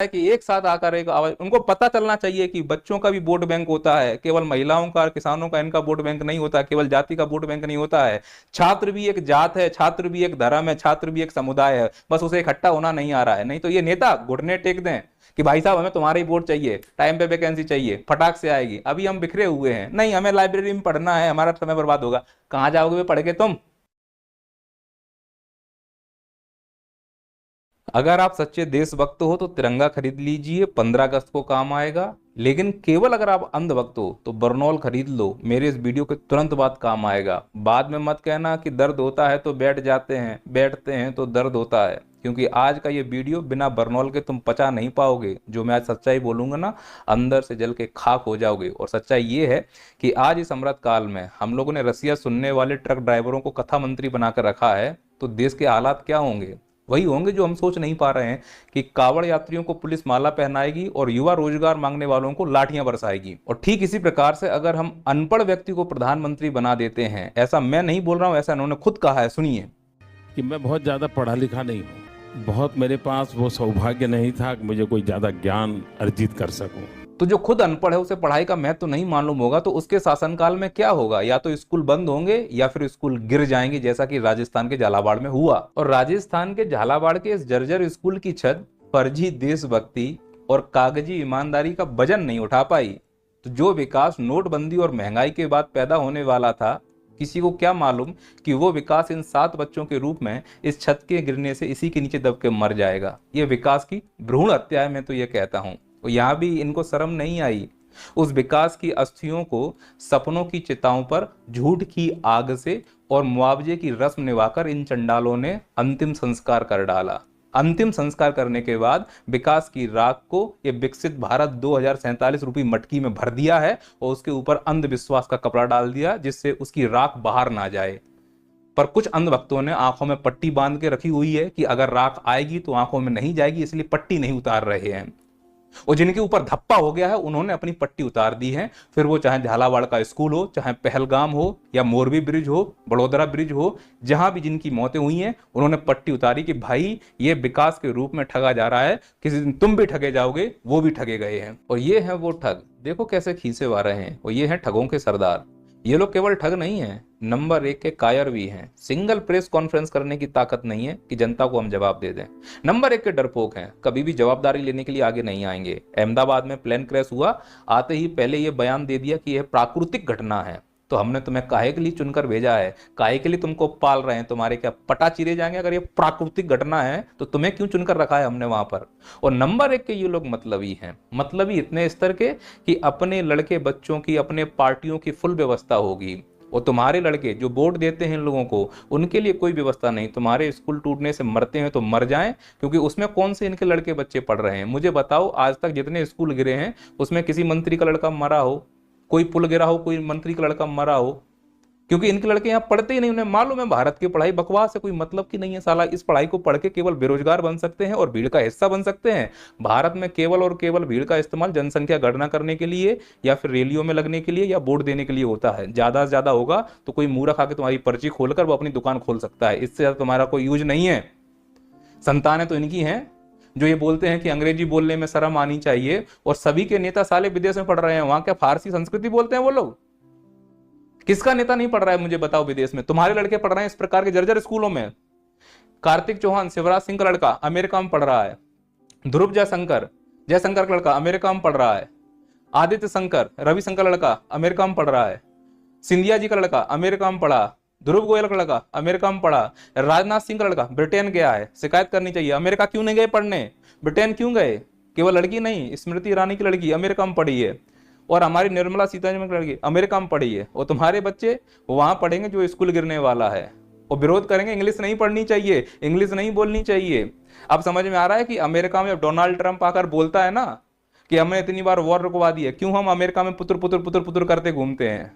है कि एक साथ आकर एक आवाज, उनको पता चलना चाहिए कि बच्चों का भी वोट बैंक होता है, केवल महिलाओं का, किसानों का, इनका वोट बैंक नहीं होता, केवल जाति का वोट बैंक नहीं होता है। छात्र भी एक जात है, छात्र भी एक धर्म है, छात्र भी एक समुदाय है, बस उसे इकट्ठा होना नहीं आ रहा है। नहीं तो ये नेता घुटने टेक दें कि भाई साहब हमें तुम्हारी वोट चाहिए, टाइम पे वैकेंसी चाहिए, फटाक से आएगी, अभी हम बिखरे हुए हैं, नहीं हमें लाइब्रेरी में पढ़ना है, हमारा समय बर्बाद होगा। कहां जाओगे वे पढ़ के तुम? अगर आप सच्चे देशभक्त हो तो तिरंगा खरीद लीजिए, 15 अगस्त को काम आएगा। लेकिन केवल अगर आप अंधभक्त हो तो बर्नौल खरीद लो, मेरे इस वीडियो के तुरंत बाद काम आएगा। बाद में मत कहना कि दर्द होता है तो बैठ जाते हैं, बैठते हैं तो दर्द होता है, क्योंकि आज का ये वीडियो बिना बर्नौल के तुम पचा नहीं पाओगे। जो मैं आज सच्चाई बोलूंगा ना, अंदर से जल के खाक हो जाओगे। और सच्चाई ये है कि आज इस अमृत काल में हम लोगों ने रसिया सुनने वाले ट्रक ड्राइवरों को कथा मंत्री बनाकर रखा है, तो देश के हालात क्या होंगे? वही होंगे जो हम सोच नहीं पा रहे हैं कि कावड़ यात्रियों को पुलिस माला पहनाएगी और युवा रोजगार मांगने वालों को लाठियां बरसाएगी। और ठीक इसी प्रकार से अगर हम अनपढ़ व्यक्ति को प्रधानमंत्री बना देते हैं, ऐसा मैं नहीं बोल रहा हूं, ऐसा इन्होंने खुद कहा है, सुनिए। कि मैं बहुत ज़्यादा पढ़ा लिखा नहीं हूँ, बहुत मेरे पास वो सौभाग्य नहीं था कि मुझे कोई ज़्यादा ज्ञान अर्जित कर सकूं। तो जो खुद अनपढ़ है उसे पढ़ाई का महत्व तो नहीं मालूम होगा, तो उसके शासनकाल में क्या होगा? या तो स्कूल बंद होंगे या फिर स्कूल गिर जाएंगे, जैसा कि राजस्थान के झालावाड़ में हुआ। और राजस्थान के झालावाड़ के इस जर्जर स्कूल की छत फर्जी देशभक्ति और कागजी ईमानदारी का वजन नहीं उठा पाई। तो जो विकास नोटबंदी और महंगाई के बाद पैदा होने वाला था, किसी को क्या मालूम कि वो विकास इन 7 बच्चों के रूप में इस छत के गिरने से इसी के नीचे दब के मर जाएगा। ये विकास की भ्रूण हत्या है, मैं तो ये कहता हूं। और यहां भी इनको शर्म नहीं आई। उस विकास की अस्थियों को सपनों की चिताओं पर झूठ की आग से और मुआवजे की रस्म निभाकर इन चंडालों ने अंतिम संस्कार कर डाला। अंतिम संस्कार करने के बाद विकास की राख को ये विकसित भारत 2047 रुपये मटकी में भर दिया है और उसके ऊपर अंधविश्वास का कपड़ा डाल दिया, जिससे उसकी राख बाहर ना जाए। पर कुछ अंधभक्तों ने आंखों में पट्टी बांध के रखी हुई है कि अगर राख आएगी तो आंखों में नहीं जाएगी, इसलिए पट्टी नहीं उतार रहे हैं। और जिनके ऊपर धप्पा हो गया है उन्होंने अपनी पट्टी उतार दी है। फिर वो चाहे झालावाड़ का स्कूल हो, चाहे पहलगाम हो, या मोरबी ब्रिज हो, बड़ोदरा ब्रिज हो, जहां भी जिनकी मौतें हुई हैं उन्होंने पट्टी उतारी कि भाई ये विकास के रूप में ठगा जा रहा है, किसी दिन तुम भी ठगे जाओगे। वो भी ठगे गए हैं। और ये है वो ठग, देखो कैसे खीसे आ रहे हैं। और ये है ठगों के सरदार। ये लोग केवल ठग नहीं है, नंबर 1 के कायर भी हैं। सिंगल प्रेस कॉन्फ्रेंस करने की ताकत नहीं है कि जनता को हम जवाब दे दें। नंबर 1 के डरपोक हैं, कभी भी जवाबदारी लेने के लिए आगे नहीं आएंगे। अहमदाबाद में प्लेन क्रैश हुआ, आते ही पहले यह बयान दे दिया कि यह प्राकृतिक घटना है। तो हमने तुम्हें काहे के लिए चुनकर भेजा है? काहे के लिए तुमको पाल रहे हैं? तुम्हारे क्या पटा चिरे जाएंगे? अगर ये प्राकृतिक घटना है तो तुम्हें क्यों चुनकर रखा है हमने वहां पर? और नंबर 1 के ये लोग मतलबी हैं, मतलबी इतने स्तर के कि अपने लड़के बच्चों की, अपने पार्टियों की फुल व्यवस्था होगी। और तुम्हारे लड़के जो वोट देते हैं इन लोगों को, उनके लिए कोई व्यवस्था नहीं। तुम्हारे स्कूल टूटने से मरते हैं तो मर जाएं, क्योंकि उसमें कौन से इनके लड़के बच्चे पढ़ रहे हैं? मुझे बताओ, आज तक जितने स्कूल गिरे हैं उसमें किसी मंत्री का लड़का मरा हो? कोई पुल गिरा हो, कोई मंत्री का लड़का मरा हो? क्योंकि इनके लड़के यहाँ पढ़ते ही नहीं। उन्हें मालूम है भारत की पढ़ाई बकवास है, कोई मतलब की नहीं है। साला इस पढ़ाई को पढ़ के केवल बेरोजगार बन सकते हैं और भीड़ का हिस्सा बन सकते हैं। भारत में केवल और केवल भीड़ का इस्तेमाल जनसंख्या गणना करने के लिए या फिर रैलियों में लगने के लिए या वोट देने के लिए होता है। ज्यादा से ज्यादा होगा तो कोई मूर्ख आके तुम्हारी पर्ची खोलकर वो अपनी दुकान खोल सकता है, इससे ज्यादा तुम्हारा कोई यूज नहीं है। संतानें तो इनकी हैं जो ये बोलते हैं कि अंग्रेजी बोलने में शर्म आनी चाहिए, और सभी के नेता साले विदेश में पढ़ रहे हैं। वहां क्या फारसी संस्कृति बोलते हैं वो लोग? किसका नेता नहीं पढ़ रहा है मुझे बताओ विदेश में? तुम्हारे लड़के पढ़ रहे हैं इस प्रकार के जर्जर स्कूलों में। कार्तिक चौहान, शिवराज सिंह का लड़का अमेरिका में पढ़ रहा है। ध्रुव जयशंकर का लड़का अमेरिका में पढ़ रहा है। आदित्य शंकर, रविशंकर लड़का अमेरिका में पढ़ रहा है। सिंधिया जी का लड़का अमेरिका में पढ़ा। ध्रुव गोयल का लड़का अमेरिका में पढ़ा। राजनाथ सिंह का लड़का ब्रिटेन गया है। शिकायत करनी चाहिए, अमेरिका क्यों नहीं गए पढ़ने? ब्रिटेन क्यों गए? केवल लड़की नहीं, स्मृति ईरानी की लड़की अमेरिका में पढ़ी है, और हमारी निर्मला सीतारमण की लड़की अमेरिका में पढ़ी है। और तुम्हारे बच्चे वहां पढ़ेंगे जो स्कूल गिरने वाला है, और विरोध करेंगे इंग्लिश नहीं पढ़नी चाहिए, इंग्लिश नहीं बोलनी चाहिए। अब समझ में आ रहा है कि अमेरिका में डोनाल्ड ट्रंप आकर बोलता है ना कि हमने इतनी बार वॉर रुकवा दी है, क्यों हम अमेरिका में पुत्र पुत्र पुत्र पुत्र करते घूमते हैं?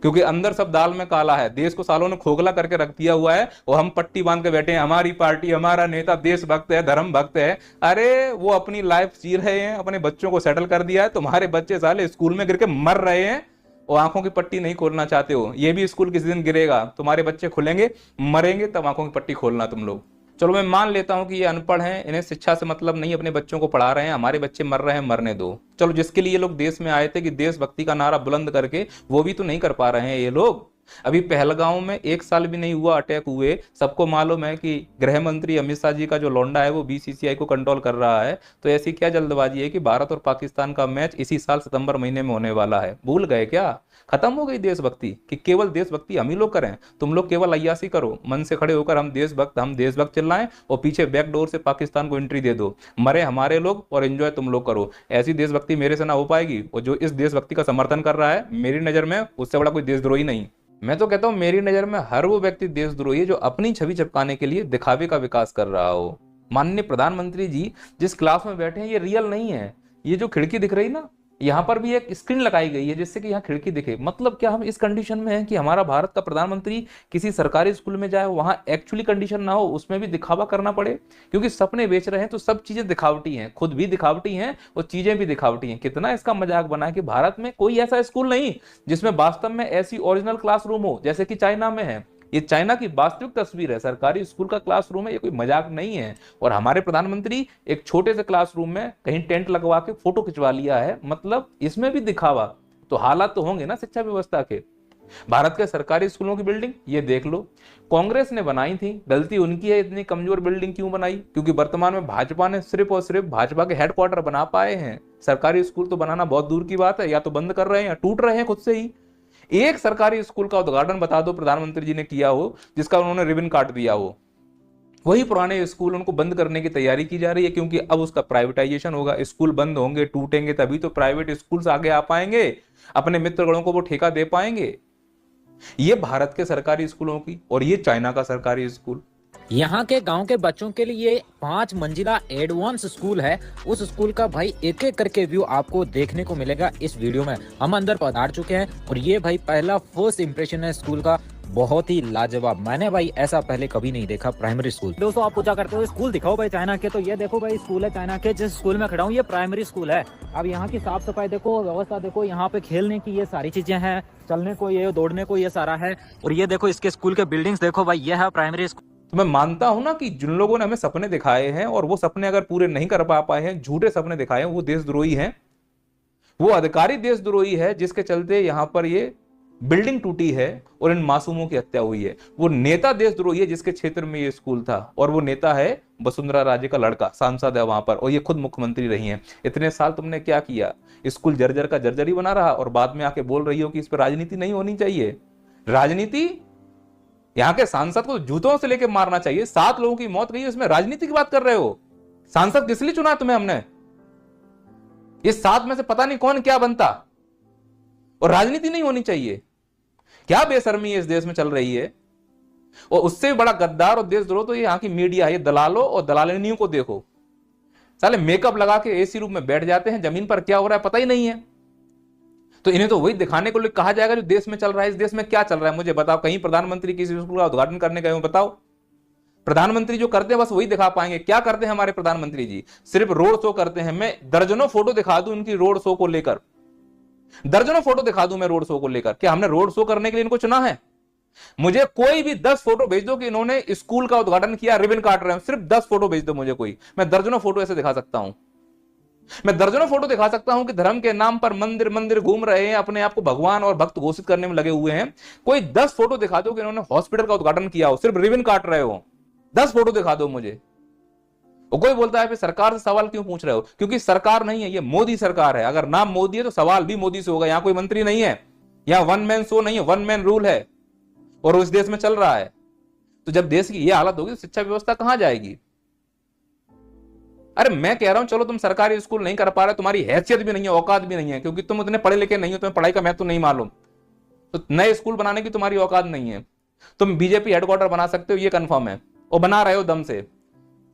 क्योंकि अंदर सब दाल में काला है। देश को सालों ने खोखला करके रख दिया हुआ है, और हम पट्टी बांध के बैठे हैं, हमारी पार्टी, हमारा नेता देशभक्त है, धर्म भक्त है। अरे वो अपनी लाइफ जी रहे हैं, अपने बच्चों को सेटल कर दिया है। तुम्हारे बच्चे साले स्कूल में गिर के मर रहे हैं और आंखों की पट्टी नहीं खोलना चाहते हो। ये भी स्कूल किसी दिन गिरेगा, तुम्हारे बच्चे खुलेंगे, मरेंगे, तब आंखों की पट्टी खोलना तुम लोग। चलो मैं मान लेता हूं कि ये अनपढ़ हैं, इन्हें शिक्षा से मतलब नहीं, अपने बच्चों को पढ़ा रहे हैं, हमारे बच्चे मर रहे हैं, मरने दो। चलो जिसके लिए ये लोग देश में आए थे कि देशभक्ति का नारा बुलंद करके, वो भी तो नहीं कर पा रहे हैं ये लोग। अभी पहलगांव में 1 साल भी नहीं हुआ अटैक हुए, सबको मालूम है कि गृह मंत्री अमित शाह जी का जो लौंडा है वो बीसीसीआई को कंट्रोल कर रहा है। तो ऐसी क्या जल्दबाजी है कि भारत और पाकिस्तान का मैच इसी साल सितंबर महीने में होने वाला है? भूल गए क्या? खत्म हो गई देशभक्ति कि केवल देशभक्ति हम ही लोग करें? तुम लोग केवल अय्यासी करो, मन से खड़े होकर हम देशभक्त चिल्लाएं और पीछे बैकडोर से पाकिस्तान को एंट्री दे दो। मरे हमारे लोग और एंजॉय तुम लोग करो। ऐसी देशभक्ति मेरे से ना हो पाएगी। और जो इस देशभक्ति का समर्थन कर रहा है, मेरी नजर में उससे बड़ा कोई देशद्रोही नहीं। मैं तो कहता हूं मेरी नजर में हर वो व्यक्ति देशद्रोही है जो अपनी छवि चिपकाने के लिए दिखावे का विकास कर रहा हो। माननीय प्रधानमंत्री जी जिस क्लास में बैठे हैं ये रियल नहीं है। ये जो खिड़की दिख रही ना, यहाँ पर भी एक स्क्रीन लगाई गई है जिससे कि यहाँ खिड़की दिखे। मतलब क्या हम इस कंडीशन में हैं कि हमारा भारत का प्रधानमंत्री किसी सरकारी स्कूल में जाए, वहां एक्चुअली कंडीशन ना हो, उसमें भी दिखावा करना पड़े? क्योंकि सपने बेच रहे हैं तो सब चीजें दिखावटी हैं, खुद भी दिखावटी हैं और चीजें भी दिखावटी हैं। कितना इसका मजाक बना है कि भारत में कोई ऐसा स्कूल नहीं जिसमें वास्तव में ऐसी ओरिजिनल क्लासरूम हो जैसे कि चाइना में है। ये चाइना की वास्तविक तस्वीर है, सरकारी स्कूल का क्लासरूम है, ये कोई मजाक नहीं है। और हमारे प्रधानमंत्री एक छोटे से क्लासरूम में कहीं टेंट लगवा के फोटो खिंचवा लिया है, मतलब इसमें भी दिखावा। तो हालात तो होंगे ना शिक्षा व्यवस्था के। भारत के सरकारी स्कूलों की बिल्डिंग ये देख लो, कांग्रेस ने बनाई थी, गलती उनकी है। इतनी कमजोर बिल्डिंग क्यों बनाई? क्योंकि वर्तमान में भाजपा ने सिर्फ और सिर्फ भाजपा के हेडक्वार्टर बना पाए हैं। सरकारी स्कूल तो बनाना बहुत दूर की बात है, या तो बंद कर रहे हैं या टूट रहे हैं खुद से ही। एक सरकारी स्कूल का उद्घाटन बता दो प्रधानमंत्री जी ने किया हो जिसका उन्होंने रिबन काट दिया हो। वही पुराने स्कूल उनको बंद करने की तैयारी की जा रही है, क्योंकि अब उसका प्राइवेटाइजेशन होगा। स्कूल बंद होंगे, टूटेंगे, तभी तो प्राइवेट स्कूल्स आगे आ पाएंगे, अपने मित्रगणों को वो ठेका दे पाएंगे। ये भारत के सरकारी स्कूलों की और ये चाइना का सरकारी स्कूल। यहाँ के गांव के बच्चों के लिए 5 मंजिला एडवांस स्कूल है। उस स्कूल का भाई एक एक करके व्यू आपको देखने को मिलेगा इस वीडियो में। हम अंदर पधार चुके हैं और ये भाई पहला फर्स्ट इंप्रेशन है स्कूल का, बहुत ही लाजवाब। मैंने भाई ऐसा पहले कभी नहीं देखा प्राइमरी स्कूल। दोस्तों आप पूछा करते हो स्कूल दिखाओ भाई चाइना के, तो ये देखो भाई स्कूल है चाइना के। जिस स्कूल में खड़ा हूँ ये प्राइमरी स्कूल है। अब यहाँ की साफ सफाई देखो, व्यवस्था देखो, यहाँ पे खेलने की ये सारी चीजें हैं, चलने को ये, दौड़ने को ये सारा है। और ये देखो इसके स्कूल के बिल्डिंग्स देखो भाई, ये है प्राइमरी स्कूल। तो मैं मानता हूं ना कि जिन लोगों ने हमें सपने दिखाए हैं और वो सपने अगर पूरे नहीं कर पा पाए हैं, झूठे सपने दिखाए हैं, वो देशद्रोही हैं। वो अधिकारी देशद्रोही है जिसके चलते यहां पर ये बिल्डिंग टूटी है और इन मासूमों की हत्या हुई है। वो नेता देशद्रोही है जिसके क्षेत्र में ये स्कूल था, और वो नेता है वसुंधरा राजे का लड़का, सांसद है वहां पर, और ये खुद मुख्यमंत्री रही हैं। इतने साल तुमने क्या किया? स्कूल जर्जर का जर्जर ही बना रहा और बाद में आके बोल रही हो कि इस पर राजनीति नहीं होनी चाहिए। राजनीति, यहाँ के सांसद को जूतों से लेकर मारना चाहिए। 7 लोगों की मौत गई, इसमें राजनीति की बात कर रहे हो? सांसद किस लिए चुना तुम्हें हमने? ये 7 में से पता नहीं कौन क्या बनता, और राजनीति नहीं होनी चाहिए। क्या बेशर्मी इस देश में चल रही है। और उससे बड़ा गद्दार और देशद्रोह तो ये यहाँ की मीडिया है। ये दलालों और दलालिनियों को देखो, साले मेकअप लगा के एसी रूम में बैठ जाते हैं, जमीन पर क्या हो रहा है पता ही नहीं है। तो इन्हें तो वही दिखाने को लिए कहा जाएगा जो देश में चल रहा है। इस देश में क्या चल रहा है मुझे बताओ। कहीं प्रधानमंत्री किसी स्कूल का उद्घाटन करने गए हो? बताओ। प्रधानमंत्री जो करते हैं बस वही दिखा पाएंगे। क्या करते हैं हमारे प्रधानमंत्री जी? सिर्फ रोड शो करते हैं। मैं दर्जनों फोटो दिखा दूं इनकी रोड शो को लेकर, दर्जनों फोटो दिखा दूं मैं रोड शो को लेकर। क्या हमने रोड शो करने के लिए इनको चुना है? मुझे कोई भी 10 फोटो भेज दो कि इन्होंने स्कूल का उद्घाटन किया, रिबन काट रहे हैं, सिर्फ 10 फोटो भेज दो मुझे कोई, मैं दर्जनों फोटो ऐसे दिखा सकता हूं। मैं दर्जनों फोटो दिखा सकता हूं कि धर्म के नाम पर मंदिर मंदिर घूम रहे हैं, अपने आप को भगवान और भक्त घोषित करने में लगे हुए हैं। कोई 10 फोटो दिखा दो कि इन्होंने हॉस्पिटल का उद्घाटन किया हो, सिर्फ रिबन काट रहे हो। 10 फोटो दिखा दो मुझे। और कोई बोलता है फिर सरकार से सवाल क्यों पूछ रहे हो? क्योंकि सरकार नहीं है, ये मोदी सरकार है। अगर नाम मोदी है तो सवाल भी मोदी से होगा। यहां कोई मंत्री नहीं है, यहां वन मैन शो नहीं है, वन मैन रूल है, और उस देश में चल रहा है। तो जब देश की यह हालत होगी तो शिक्षा व्यवस्था कहां जाएगी? अरे मैं कह रहा हूं चलो तुम सरकारी स्कूल नहीं कर पा रहे, तुम्हारी हैसियत भी नहीं है, औकात भी नहीं है, क्योंकि तुम उतने पढ़े लिखे नहीं हो, तुम्हें पढ़ाई का महत्व नहीं मालूम, तो नए स्कूल बनाने की तुम्हारी औकात नहीं है। तुम बीजेपी हेडक्वार्टर बना सकते हो, ये कंफर्म है, और बना रहे हो दम से।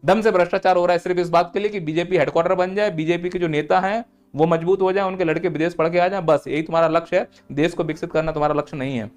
दम से भ्रष्टाचार हो रहा है सिर्फ इस बात के लिए कि बीजेपी हेडक्वार्टर बन जाए, बीजेपी के जो नेता हैं वो मजबूत हो जाए, उनके लड़के विदेश पढ़ के आ जाए, बस यही तुम्हारा लक्ष्य है। देश को विकसित करना तुम्हारा लक्ष्य नहीं है।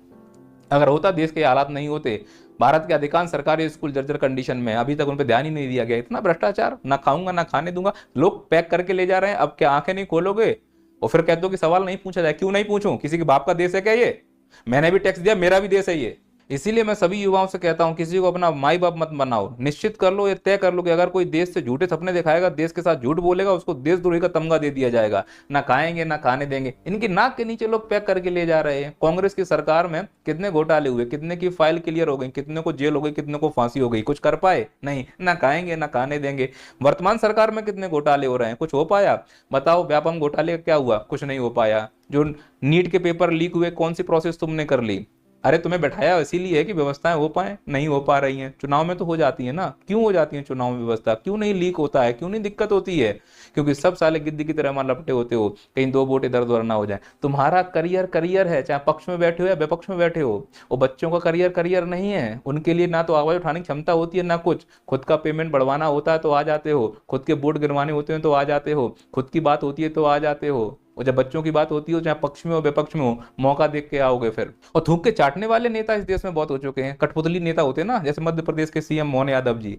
अगर होता, देश के हालात नहीं होते। भारत के अधिकांश सरकारी स्कूल जर्जर कंडीशन में, अभी तक उन पर ध्यान ही नहीं दिया गया। इतना भ्रष्टाचार, ना खाऊंगा ना खाने दूंगा, लोग पैक करके ले जा रहे हैं। अब क्या आंखें नहीं खोलोगे और फिर कह दो कि सवाल नहीं पूछा जाए? क्यों नहीं पूछूं? किसी के बाप का देश है क्या ये? मैंने भी टैक्स दिया, मेरा भी देश है ये। इसीलिए मैं सभी युवाओं से कहता हूं, किसी को अपना माई बाप मत बनाओ। निश्चित कर लो, ये तय कर लो कि अगर कोई देश से झूठे सपने दिखाएगा, देश के साथ झूठ बोलेगा, उसको देशद्रोही का तमगा दे दिया जाएगा। ना खाएंगे ना खाने देंगे। इनकी नाक के नीचे लोग पैक करके ले जा रहे हैं। कांग्रेस की सरकार में कितने घोटाले हुए, कितने की फाइल क्लियर हो गई, कितने को जेल हो गई, कितने को फांसी हो गई, कुछ कर पाए? नहीं। ना खाएंगे ना खाने देंगे। वर्तमान सरकार में कितने घोटाले हो रहे हैं, कुछ हो पाया? बताओ, व्यापम घोटाले का क्या हुआ? कुछ नहीं हो पाया। जो नीट के पेपर लीक हुए, कौन सी प्रोसेस तुमने कर ली? अरे तुम्हें बैठाया इसीलिए है कि व्यवस्थाएं हो पाए, नहीं हो पा रही हैं। चुनाव में तो हो जाती है ना, क्यों हो जाती है चुनाव में व्यवस्था? क्यों नहीं लीक होता है, क्यों नहीं दिक्कत होती है? क्योंकि सब साले गिद्दी की तरह वहां लपटे होते हो, कहीं 2 वोट इधर उधर ना हो जाए। तुम्हारा करियर करियर है, चाहे पक्ष में बैठे हो या विपक्ष में बैठे हो। वो बच्चों का करियर करियर नहीं है। उनके लिए ना तो आवाज उठाने की क्षमता होती है, ना कुछ। खुद का पेमेंट बढ़वाना होता है तो आ जाते हो, खुद के वोट गिरवाने होते हैं तो आ जाते हो, खुद की बात होती है तो आ जाते हो। और जब बच्चों की बात होती हो, चाहे पक्ष में हो विपक्ष में हो, मौका देख के आओगे फिर। और थूक के चाटने वाले नेता इस देश में बहुत हो चुके हैं। कठपुतली नेता होते हैं ना, जैसे मध्य प्रदेश के सीएम मोहन यादव जी।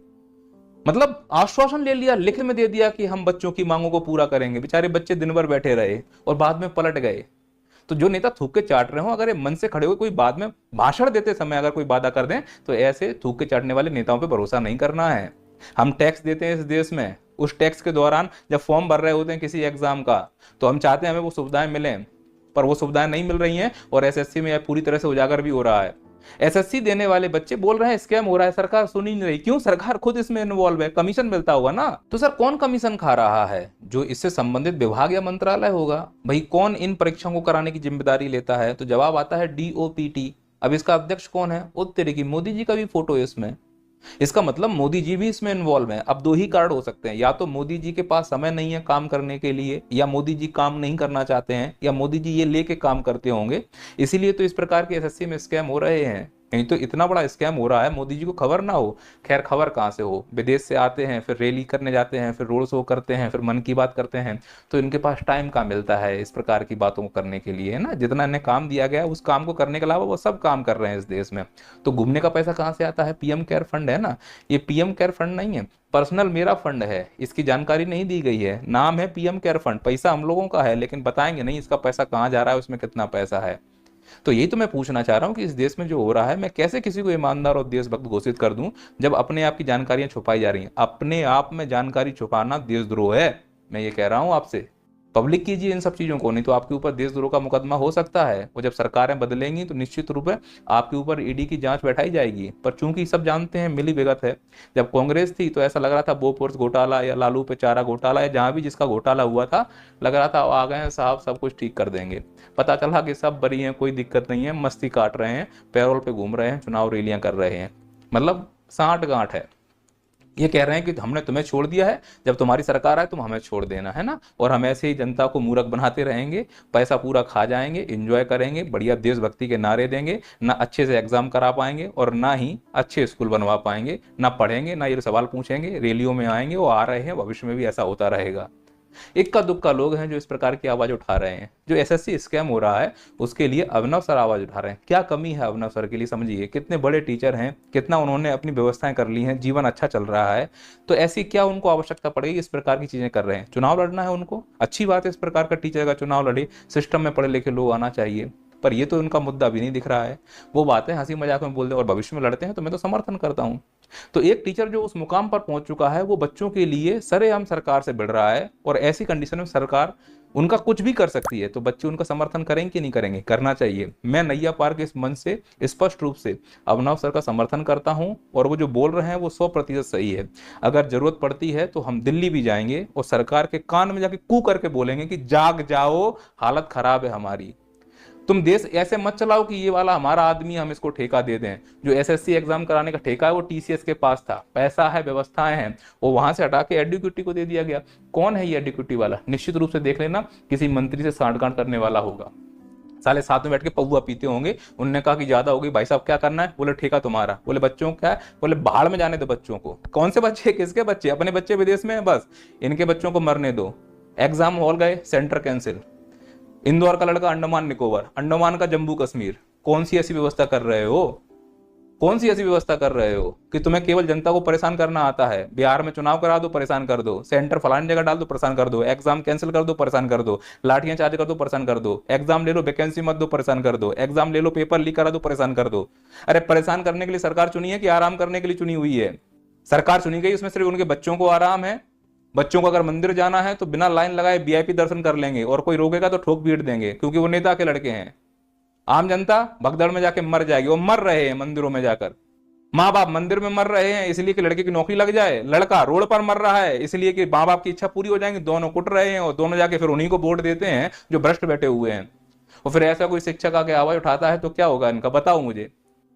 मतलब आश्वासन ले लिया, लिखित में दे दिया कि हम बच्चों की मांगों को पूरा करेंगे। बेचारे बच्चे दिन भर बैठे रहे और बाद में पलट गए। तो जो नेता थूक के चाट रहे हो, अगर ये मन से खड़े हो, कोई बाद में भाषण देते समय अगर कोई वादा कर दें, तो ऐसे थूक के चाटने वाले नेताओं पर भरोसा नहीं करना है। हम टैक्स देते हैं इस देश में, उस टैक्स के दौरान जब फॉर्म भर रहे होते हैं किसी एग्जाम का, तो हम चाहते हैं हमें वो सुविधाएं मिलें, पर वो सुविधाएं नहीं मिल रही हैं। और एसएससी में यह पूरी तरह से उजागर भी हो रहा है। एसएससी देने वाले बच्चे बोल रहे हैं स्कैम हो रहा है, सरकार सुन ही नहीं रही। क्यों? सरकार खुद इसमें इन्वॉल्व है, कमीशन मिलता होगा ना। तो सर कौन कमीशन खा रहा है? जो इससे संबंधित विभाग या मंत्रालय होगा। भाई कौन इन परीक्षाओं को कराने की जिम्मेदारी लेता है? तो जवाब आता है डीओपीटी। अब इसका अध्यक्ष कौन है? उत्तरी की मोदी जी का भी फोटो है इसमें। इसका मतलब मोदी जी भी इसमें इन्वॉल्व है। अब 2 ही कार्ड हो सकते हैं, या तो मोदी जी के पास समय नहीं है काम करने के लिए, या मोदी जी काम नहीं करना चाहते हैं, या मोदी जी ये लेके काम करते होंगे। इसीलिए तो इस प्रकार के एसएससी में स्कैम हो रहे हैं। नहीं तो इतना बड़ा स्कैम हो रहा है, मोदी जी को खबर ना हो। खैर खबर कहाँ से हो? विदेश से आते हैं, फिर रैली करने जाते हैं, फिर रोड शो करते हैं, फिर मन की बात करते हैं। तो इनके पास टाइम कहाँ मिलता है इस प्रकार की बातों को करने के लिए, है ना? जितना इन्हें काम दिया गया है उस काम को करने के अलावा वो सब काम कर रहे हैं इस देश में। तो घूमने का पैसा कहाँ से आता है? पीएम केयर फंड है ना। ये पीएम केयर फंड नहीं है, पर्सनल मेरा फंड है। इसकी जानकारी नहीं दी गई है, नाम है पीएम केयर फंड। पैसा हम लोगों का है, लेकिन बताएंगे नहीं इसका पैसा कहाँ जा रहा है, उसमें कितना पैसा है। तो यही तो मैं पूछना चाह रहा हूं कि इस देश में जो हो रहा है, मैं कैसे किसी को ईमानदार और देशभक्त घोषित कर दूं जब अपने आप की जानकारियां छुपाई जा रही हैं। अपने आप में जानकारी छुपाना देशद्रोह है, मैं ये कह रहा हूं आपसे। पब्लिक कीजिए इन सब चीजों को, नहीं तो आपके ऊपर देशद्रोह का मुकदमा हो सकता है। और जब सरकारें बदलेंगी तो निश्चित रूप से आपके ऊपर ईडी की जांच बैठाई जाएगी। पर चूंकि सब जानते हैं मिली भगत है। जब कांग्रेस थी तो ऐसा लग रहा था बोफोर्स घोटाला या लालू पे चारा घोटाला या जहां भी जिसका घोटाला हुआ था, लग रहा था आ गए हैं साहब सब कुछ ठीक कर देंगे। पता चला कि सब बरी हैं, कोई दिक्कत नहीं है, मस्ती काट रहे हैं, पैरोल पे घूम रहे हैं, चुनाव रैलियां कर रहे हैं। मतलब साठ गांठ है। ये कह रहे हैं कि हमने तुम्हें छोड़ दिया है, जब तुम्हारी सरकार आए तुम हमें छोड़ देना, है ना। और हम ऐसे ही जनता को मूर्ख बनाते रहेंगे, पैसा पूरा खा जाएंगे, एंजॉय करेंगे, बढ़िया देशभक्ति के नारे देंगे, ना अच्छे से एग्जाम करा पाएंगे और ना ही अच्छे स्कूल बनवा पाएंगे, ना पढ़ेंगे, ना ये सवाल पूछेंगे, रैलियों में आएंगे, वो आ रहे हैं, भविष्य में भी ऐसा होता रहेगा। इक्का दुक्का लोग हैं जो इस प्रकार की आवाज उठा रहे हैं। जो एसएससी स्कैम हो रहा है उसके लिए अभिनव सर आवाज उठा रहे हैं। क्या कमी है अभिनव सर के लिए? समझिए, कितने बड़े टीचर हैं, कितना उन्होंने अपनी व्यवस्थाएं कर ली हैं, जीवन अच्छा चल रहा है, तो ऐसी क्या उनको आवश्यकता पड़ेगी इस प्रकार की चीजें कर रहे हैं? चुनाव लड़ना है उनको, अच्छी बात है, इस प्रकार का टीचर का चुनाव लड़े, सिस्टम में पढ़े लिखे लोग आना चाहिए, पर ये तो उनका मुद्दा भी नहीं दिख रहा है। वो बातें हंसी मजाक में बोलते हैं और भविष्य में लड़ते हैं, तो मैं तो समर्थन करता हूं। तो एक टीचर जो उस मुकाम पर पहुंच चुका है वो बच्चों के लिए सरेआम सरकार से भिड़ रहा है, और ऐसी कंडीशन में सरकार उनका कुछ भी कर सकती है, तो बच्चे उनका समर्थन करेंगे कि नहीं करेंगे? करना चाहिए। मैं नैया पार के इस मंच से स्पष्ट रूप से अभिनव सर का समर्थन करता हूं, और वो जो बोल रहे हैं वो 100% सही है। अगर जरूरत पड़ती है तो हम दिल्ली भी जाएंगे और सरकार के कान में जाके कू करके बोलेंगे कि जाग जाओ, हालत खराब है हमारी। तुम देश ऐसे मत चलाओ कि ये वाला हमारा आदमी, हम इसको ठेका दे दें। जो एसएससी एग्जाम कराने का ठेका है वो टीसीएस के पास था, पैसा है, व्यवस्थाएं हैं, वो वहां से हटा के एडुकेटी को दे दिया गया। कौन है ये एडुकेटी वाला? निश्चित रूप से देख लेना, किसी मंत्री से सांठगांठ करने वाला होगा। साले साथ में बैठ के पौवा पीते होंगे। उन्होंने कहा कि ज्यादा हो गई भाई साहब, क्या करना है? बोले ठेका तुम्हारा। बोले बच्चों क्या है? बोले बाहर में जाने दो बच्चों को। कौन से बच्चे? किसके बच्चे? अपने बच्चे विदेश में है, बस इनके बच्चों को मरने दो। एग्जाम हॉल गए, सेंटर कैंसिल। इंदौर का लड़का अंडमान निकोबार, अंडमान का जम्मू कश्मीर। कौन सी ऐसी व्यवस्था कर रहे हो? कौन सी ऐसी व्यवस्था कर रहे हो कि तुम्हें केवल जनता को परेशान करना आता है? बिहार में चुनाव करा दो, परेशान कर दो, सेंटर फलानी जगह डाल दो, परेशान कर दो, एग्जाम कैंसिल कर दो, परेशान कर दो, लाठियां चार्ज कर दो, परेशान कर दो, एग्जाम ले लो, वैकेंसी मत दो, परेशान कर दो, एग्जाम ले लो, पेपर लीक करा दो, परेशान कर दो। अरे परेशान करने के लिए सरकार चुनी है कि आराम करने के लिए चुनी हुई है? सरकार चुनी गई, उसमें सिर्फ उनके बच्चों को आराम है। बच्चों को अगर मंदिर जाना है तो बिना लाइन लगाए वीआईपी दर्शन कर लेंगे, और कोई रोकेगा तो ठोक पीट देंगे, क्योंकि वो नेता के लड़के हैं। आम जनता भगदड़ में जाके मर जाएगी, वो मर रहे हैं मंदिरों में जाकर। माँ बाप मंदिर में मर रहे हैं इसलिए कि लड़के की नौकरी लग जाए, लड़का रोड पर मर रहा है इसलिए कि माँ बाप की इच्छा पूरी हो जाएगी, दोनों कुट रहे हैं, और दोनों जाके फिर उन्हीं को वोट देते हैं जो भ्रष्ट बैठे हुए हैं। और फिर ऐसा कोई शिक्षक आके आवाज उठाता है तो क्या होगा इनका, बताओ मुझे।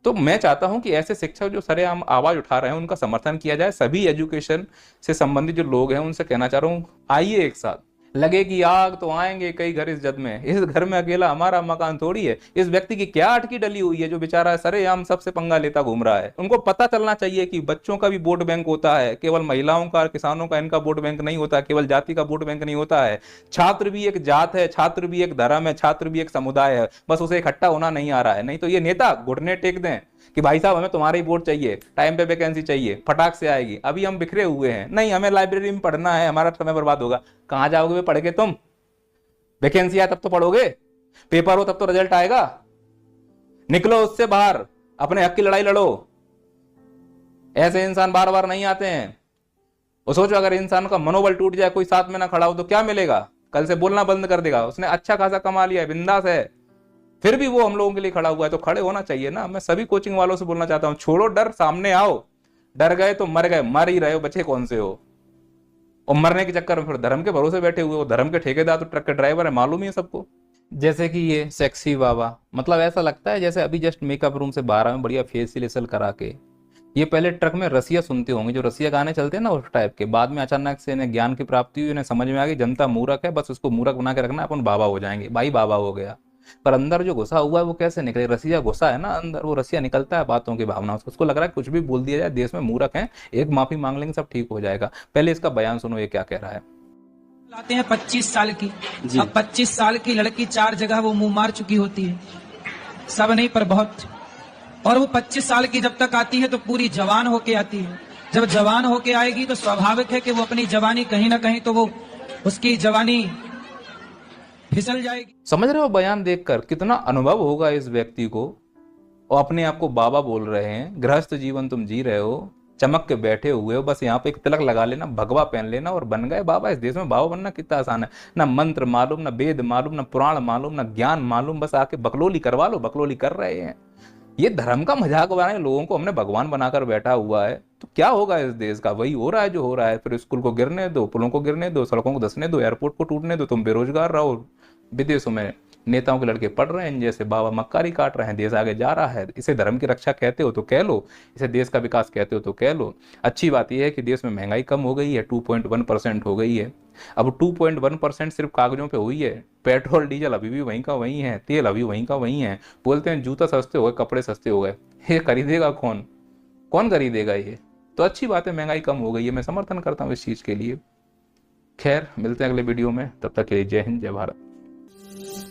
तो मैं चाहता हूं कि ऐसे शिक्षक जो सरेआम आवाज उठा रहे हैं उनका समर्थन किया जाए। सभी एजुकेशन से संबंधित जो लोग हैं उनसे कहना चाह रहा हूं, आइए एक साथ, लगेगी आग तो आएंगे कई घर इस जद में, इस घर में अकेला हमारा मकान थोड़ी है। इस व्यक्ति की क्या अटकी डली हुई है जो बेचारा सरेआम सबसे पंगा लेता घूम रहा है? उनको पता चलना चाहिए कि बच्चों का भी वोट बैंक होता है, केवल महिलाओं का, किसानों का, इनका वोट बैंक नहीं होता, केवल जाति का वोट बैंक नहीं होता है। छात्र भी एक जात है, छात्र भी एक धर्म है, छात्र भी एक समुदाय है, बस उसे इकट्ठा होना नहीं आ रहा है। नहीं तो ये नेता घुटने टेक दें कि भाई साहब हमें तुम्हारा ही वोट चाहिए, टाइम पे वैकेंसी चाहिए, फटाक से आएगी, अभी हम बिखरे हुए हैं, नहीं हमें लाइब्रेरी में पढ़ना है, हमारा समय बर्बाद होगा। कहां जाओगे पढ़ के तुम? वैकेंसी आए तब तो पढ़ोगे, पेपर हो तब तो रिजल्ट आएगा। निकलो उससे बाहर, अपने हक की लड़ाई लड़ो। ऐसे इंसान बार बार नहीं आते हैं। वो सोचो अगर इंसान का मनोबल टूट जाए, कोई साथ में ना खड़ा हो तो क्या मिलेगा? कल से बोलना बंद कर देगा। उसने अच्छा खासा कमा लिया है, बिंदास है, फिर भी वो हम लोगों के लिए खड़ा हुआ है, तो खड़े होना चाहिए ना। मैं सभी कोचिंग वालों से बोलना चाहता हूं, छोड़ो डर, सामने आओ। डर गए तो मर गए, मर ही रहे हो, बचे कौन से हो? और मरने के चक्कर में फिर धर्म के भरोसे बैठे हुए हो। धर्म के ठेकेदार तो ट्रक के ड्राइवर है, मालूम ही है सबको। जैसे कि ये सेक्सी बाबा, मतलब ऐसा लगता है जैसे अभी जस्ट मेकअप रूम से बाहर आए, बढ़िया फेशियल करा के। ये पहले ट्रक में रसिया सुनते होंगे, जो रसिया गाने चलते हैं ना उस टाइप के। बाद में अचानक से इन्हें ज्ञान की प्राप्ति हुई, इन्हें समझ में आ गई जनता मूर्ख है, बस उसको मूर्ख बना के रखना, अपन बाबा हो जाएंगे। भाई बाबा हो गया, पर अंदर जो घुसा हुआ है वो कैसे निकले? रसिया घुसा है ना अंदर, वो रसिया निकलता है बातों की भावनाओं से। उसको लग रहा है कुछ भी बोल दिया जाए, देश में मूर्ख है, एक माफी मांग लेंगे सब ठीक हो जाएगा। पहले इसका बयान सुनो, ये क्या कह रहा है। लाते हैं 25 साल की, अब 25 साल की लड़की 4 जगह वो मुंह मार चुकी होती है, सब नहीं पर बहुत। और वो 25 साल की जब तक आती है तो पूरी जवान होके आती है। जब जवान होके आएगी तो स्वाभाविक है कि वो अपनी जवानी कहीं ना कहीं तो वो उसकी जवानी फिसल जाएगी। समझ रहे हो बयान देखकर कितना अनुभव होगा इस व्यक्ति को? और अपने आप को बाबा बोल रहे हैं। गृहस्थ जीवन तुम जी रहे हो, चमक के बैठे हुए हो, बस यहाँ पे एक तिलक लगा लेना, भगवा पहन लेना और बन गए बाबा। इस देश में बाबा बनना कितना आसान है। ना मंत्र मालूम, ना वेद मालूम, ना पुराण मालूम, ना ज्ञान मालूम, बस आके बकलोली करवा लो। बकलोली कर रहे हैं, ये धर्म का मजाक बनाए लोगों को। हमने भगवान बनाकर बैठा हुआ है तो क्या होगा इस देश का? वही हो रहा है जो हो रहा है। फिर स्कूल को गिरने दो, पुलों को गिरने दो, सड़कों को धंसने दो, एयरपोर्ट को टूटने दो, तुम बेरोजगार रहो। विदेशों में नेताओं के लड़के पढ़ रहे हैं, जैसे बाबा मक्कारी काट रहे हैं, देश आगे जा रहा है। इसे धर्म की रक्षा कहते हो तो कह लो, इसे देश का विकास कहते हो तो कह लो। अच्छी बात यह है कि देश में महंगाई कम हो गई है, 2.1% हो गई है। अब 2.1% सिर्फ कागजों पे हुई है। पेट्रोल डीजल अभी भी वहीं का वहीं है, तेल अभी वहीं का वहीं है। बोलते हैं जूता सस्ते हो गए, कपड़े सस्ते हो गए। ये खरीदेगा कौन? कौन खरीदेगा ये? तो अच्छी बात है, महंगाई कम हो गई है, मैं समर्थन करता हूँ इस चीज के लिए। खैर, मिलते हैं अगले वीडियो में, तब तक के लिए जय हिंद, जय भारत।